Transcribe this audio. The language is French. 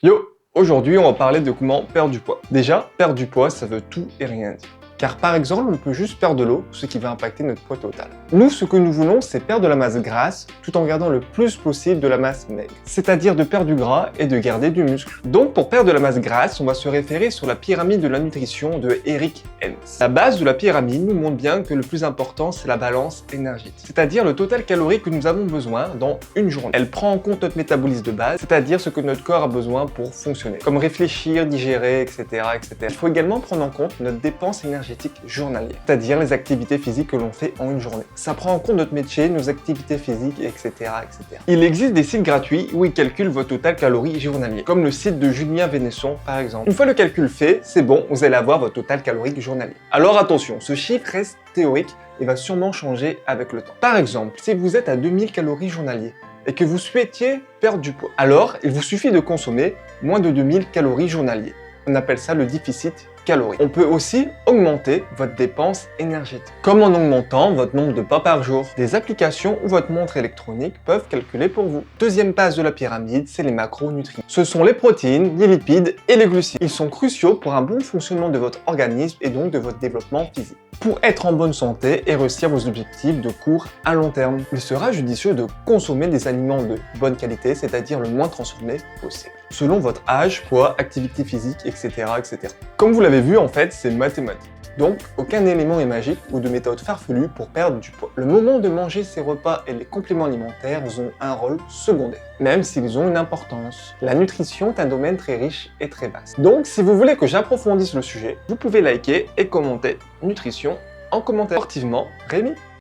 Yo, aujourd'hui on va parler de comment perdre du poids. Déjà, perdre du poids ça veut tout et rien dire. Car par exemple, on peut juste perdre de l'eau, ce qui va impacter notre poids total. Nous, ce que nous voulons, c'est perdre de la masse grasse, tout en gardant le plus possible de la masse maigre. C'est-à-dire de perdre du gras et de garder du muscle. Donc pour perdre de la masse grasse, on va se référer sur la pyramide de la nutrition de Eric Hens. La base de la pyramide nous montre bien que le plus important, c'est la balance énergétique. C'est-à-dire le total calorique que nous avons besoin dans une journée. Elle prend en compte notre métabolisme de base, c'est-à-dire ce que notre corps a besoin pour fonctionner. Comme réfléchir, digérer, etc., etc. Il faut également prendre en compte notre dépense énergétique journalière, c'est-à-dire les activités physiques que l'on fait en une journée. Ça prend en compte notre métier, nos activités physiques, etc., etc. Il existe des sites gratuits où ils calculent votre total calories journalier, comme le site de Julien Vénesson par exemple. Une fois le calcul fait, c'est bon, vous allez avoir votre total calorique journalier. Alors attention, ce chiffre reste théorique et va sûrement changer avec le temps. Par exemple, si vous êtes à 2000 calories journaliers et que vous souhaitiez perdre du poids, alors il vous suffit de consommer moins de 2000 calories journaliers. On appelle ça le déficit calorique. On peut aussi augmenter votre dépense énergétique, comme en augmentant votre nombre de pas par jour. Des applications ou votre montre électronique peuvent calculer pour vous. Deuxième base de la pyramide, c'est les macronutriments. Ce sont les protéines, les lipides et les glucides. Ils sont cruciaux pour un bon fonctionnement de votre organisme et donc de votre développement physique. Pour être en bonne santé et réussir vos objectifs de court à long terme, il sera judicieux de consommer des aliments de bonne qualité, c'est-à-dire le moins transformés possible, selon votre âge, poids, activité physique, etc., etc. Comme vous l'avez vu, en fait, c'est mathématique. Donc, aucun élément est magique ou de méthode farfelue pour perdre du poids. Le moment de manger ses repas et les compléments alimentaires ont un rôle secondaire, même s'ils ont une importance. La nutrition est un domaine très riche et très vaste. Donc, si vous voulez que j'approfondisse le sujet, vous pouvez liker et commenter nutrition en commentaire. Sportivement, Rémi.